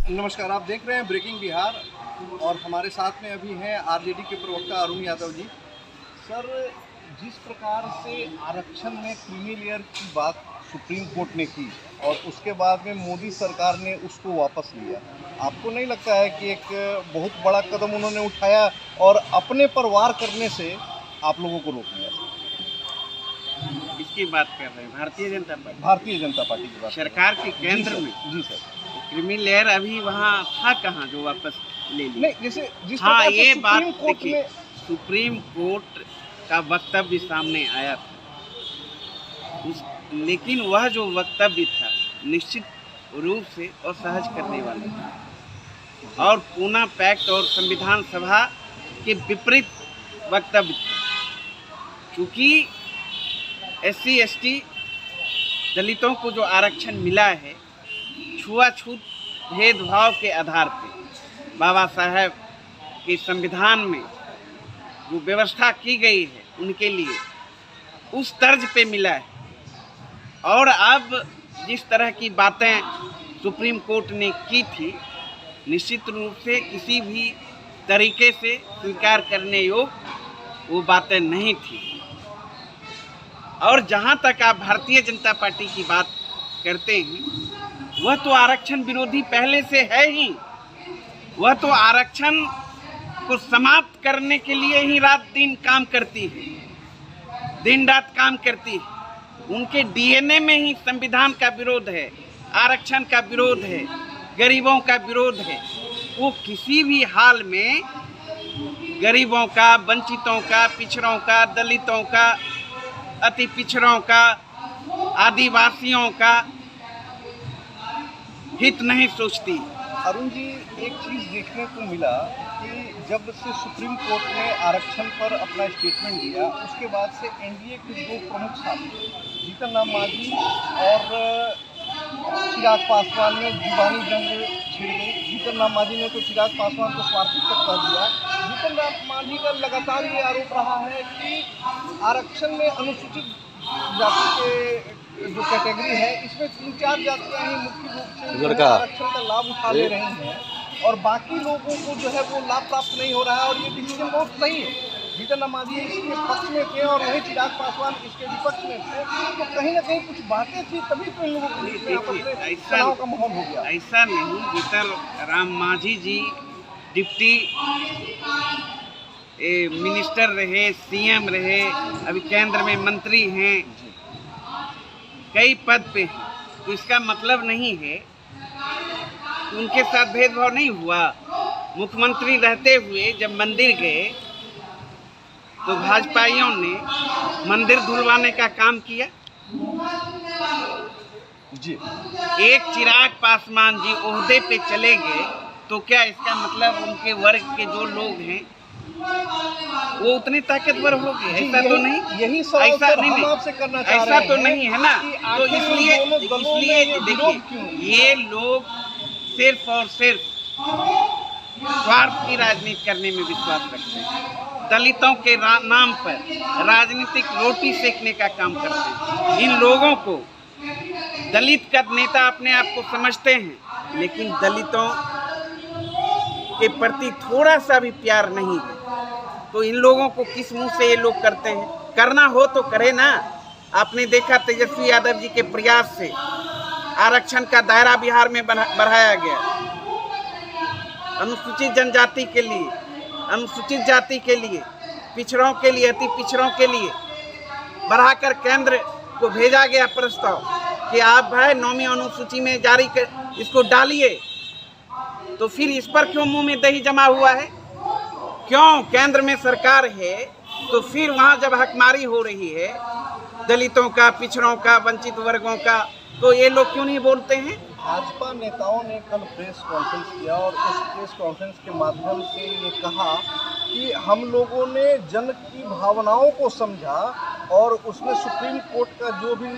नमस्कार, आप देख रहे हैं ब्रेकिंग बिहार और हमारे साथ में अभी हैं आरजेडी के प्रवक्ता अरुण यादव जी। सर, जिस प्रकार से आरक्षण में क्रीमी लेयर की बात सुप्रीम कोर्ट ने की और उसके बाद में मोदी सरकार ने उसको वापस लिया, आपको नहीं लगता है कि एक बहुत बड़ा कदम उन्होंने उठाया और अपने पर वार करने से आप लोगों को रोक लिया? किसकी बात कर रहे हैं? भारतीय जनता पार्टी। भारतीय जनता पार्टी की बात सरकार के केंद्र में। जी सर। क्रीमी लेयर अभी वहाँ था कहाँ जो वापस ले लिया? नहीं, जैसे जिस हाँ, प्रकार से ये बात सुप्रीम कोर्ट देखिए, में सुप्रीम कोर्ट का वक्तव्य सामने आया था लेकिन वह जो वक्तव्य था निश्चित रूप से असहज करने वाला था और पूना पैक्ट और संविधान सभा के विपरीत वक्तव्य था। चूँकि SC ST दलितों को जो आरक्षण मिला है छुआछूत भेदभाव के आधार पे बाबा साहब के संविधान में जो व्यवस्था की गई है उनके लिए उस तर्ज पे मिला है। और अब जिस तरह की बातें सुप्रीम कोर्ट ने की थी निश्चित रूप से किसी भी तरीके से स्वीकार करने योग्य वो बातें नहीं थी। और जहाँ तक आप भारतीय जनता पार्टी की बात करते हैं वह तो आरक्षण विरोधी पहले से है ही। वह तो आरक्षण को समाप्त करने के लिए ही रात दिन काम करती है, दिन रात काम करती है। उनके DNA में ही संविधान का विरोध है, आरक्षण का विरोध है, गरीबों का विरोध है। वो किसी भी हाल में गरीबों का, वंचितों का, पिछड़ों का, दलितों का, अति पिछड़ों का, आदिवासियों का हित नहीं सोचती। अरुण जी, एक चीज़ देखने को मिला कि जब से सुप्रीम कोर्ट ने आरक्षण पर अपना स्टेटमेंट दिया उसके बाद से NDA के दो प्रमुख साथी जीतन राम मांझी और चिराग पासवान ने जुबानी जंग छिड़ गई। जीतन राम मांझी ने तो चिराग पासवान को स्वार्थी तक कह दिया। जीतन राम मांझी का लगातार ये आरोप रहा है कि आरक्षण में अनुसूचित जाति के जो कैटेगरी है इसमें 3-4 जातियां ही मुख्य रूप से आरक्षण का लाभ उठा ले रही हैं और बाकी लोगों को जो है वो लाभ प्राप्त नहीं हो रहा है। और ये डिसीजन बहुत सही है। जीतन राम मांझी इसके पक्ष में थे और वहीं चिराग पासवान इसके विपक्ष में थे, तो कहीं ना कहीं कुछ बातें थी तभी तो इन लोगों को तनाव का माहौल हो गया। ऐसा नहीं, जीतन राम मांझी जी डिप्टी मिनिस्टर रहे, CM रहे, अभी केंद्र में मंत्री हैं, कई पद पे हैं। तो इसका मतलब नहीं है कि उनके साथ भेदभाव नहीं हुआ। मुख्यमंत्री रहते हुए जब मंदिर गए तो भाजपाइयों ने मंदिर धुलवाने का काम किया जी। एक चिराग पासवान जी ओहदे पे चले गए तो क्या इसका मतलब उनके वर्ग के जो लोग हैं वो उतने ताकतवर हो गए? ऐसा तो नहीं। यही सवाल ऐसा सर नहीं, हम आपसे करना चाह रहे ऐसा हैं तो नहीं है ना। तो इसलिए देखिए ये लोग सिर्फ और सिर्फ स्वार्थ की राजनीति करने में विश्वास रखते हैं, दलितों के नाम पर राजनीतिक रोटी सेकने का काम करते हैं। इन लोगों को दलित का नेता अपने आप को समझते हैं लेकिन दलितों के प्रति थोड़ा सा भी प्यार नहीं है। तो इन लोगों को किस मुंह से ये लोग करते हैं? करना हो तो करे ना। आपने देखा तेजस्वी यादव जी के प्रयास से आरक्षण का दायरा बिहार में बढ़ाया गया। अनुसूचित जनजाति के लिए, अनुसूचित जाति के लिए, पिछड़ों के लिए, अति पिछड़ों के लिए बढ़ाकर केंद्र को भेजा गया प्रस्ताव कि आप भाई 9वीं अनुसूची में जारी कर इसको डालिए। तो फिर इस पर क्यों मुंह में दही जमा हुआ है? क्यों? केंद्र में सरकार है तो फिर वहाँ जब हकमारी हो रही है दलितों का, पिछड़ों का, वंचित वर्गों का, तो ये लोग क्यों नहीं बोलते हैं? भाजपा नेताओं ने कल प्रेस कॉन्फ्रेंस किया और उस प्रेस कॉन्फ्रेंस के माध्यम से ये कहा कि हम लोगों ने जन की भावनाओं को समझा और उसमें सुप्रीम कोर्ट का जो भी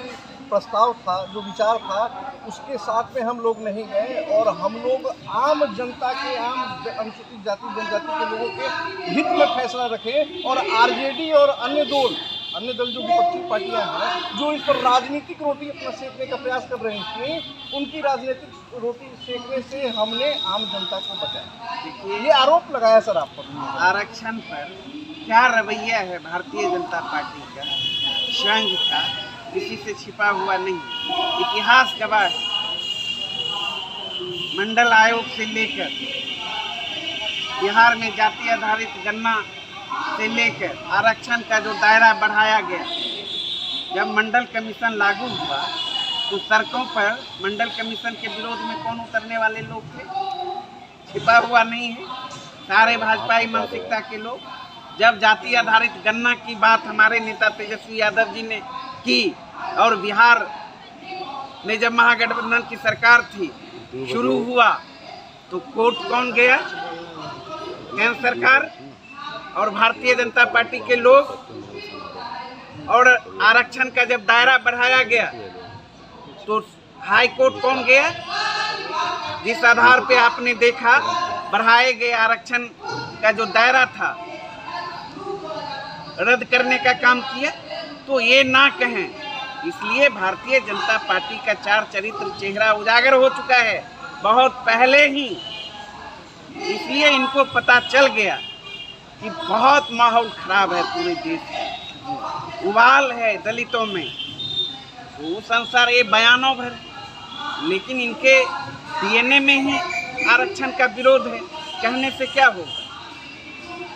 प्रस्ताव था, जो विचार था, उसके साथ में हम लोग नहीं गए और हम लोग आम जनता के, आम अनुसूचित जाति जनजाति के लोगों के हित में फैसला रखें और आरजेडी और अन्य दल अन्य दल जो विपक्षी पार्टियां हैं जो इस पर राजनीतिक रोटी अपना सेकने का प्रयास कर रही थी, उनकी राजनीतिक रोटी सेकने से हमने आम जनता को बचाया। देखिए, ये आरोप लगाया सर आप पर। आरक्षण पर क्या रवैया है भारतीय जनता पार्टी का, संघ का, किसी से छिपा हुआ नहीं। इतिहास गवाह है, मंडल आयोग से लेकर बिहार में जाति आधारित गणना से लेकर आरक्षण का जो दायरा बढ़ाया गया, जब मंडल कमीशन लागू हुआ तो सड़कों पर मंडल कमीशन के विरोध में कौन उतरने वाले लोग थे? छिपा हुआ नहीं है, सारे भाजपाई मानसिकता के लोग। जब जाति आधारित गणना की बात हमारे नेता तेजस्वी यादव जी ने की और बिहार में जब महागठबंधन की सरकार थी, शुरू हुआ, तो कोर्ट कौन गया? केंद्र सरकार और भारतीय जनता पार्टी के लोग। और आरक्षण का जब दायरा बढ़ाया गया तो हाई कोर्ट कौन गया? जिस आधार पे आपने देखा बढ़ाए गए आरक्षण का जो दायरा था रद्द करने का काम किया। तो ये ना कहें, इसलिए भारतीय जनता पार्टी का चार चरित्र चेहरा उजागर हो चुका है बहुत पहले ही। इसलिए इनको पता चल गया कि बहुत माहौल खराब है पूरे देश में, उबाल है दलितों में, वो संसार ये बयानों भर, लेकिन इनके डीएनए में ही आरक्षण का विरोध है, कहने से क्या होगा।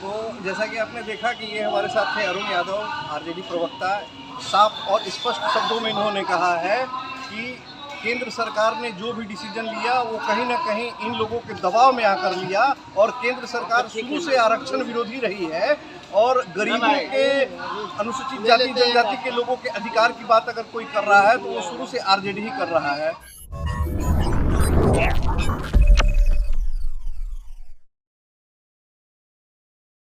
तो जैसा कि आपने देखा कि ये हमारे साथ थे अरुण यादव, आरजेडी प्रवक्ता। साफ और स्पष्ट शब्दों में इन्होंने कहा है कि केंद्र सरकार ने जो भी डिसीजन लिया वो कहीं ना कहीं इन लोगों के दबाव में आकर लिया, और केंद्र सरकार शुरू से आरक्षण विरोधी रही है और गरीबों के, अनुसूचित जाति जनजाति के लोगों के अधिकार की बात अगर कोई कर रहा है तो वो शुरू से आरजेडी ही कर रहा है।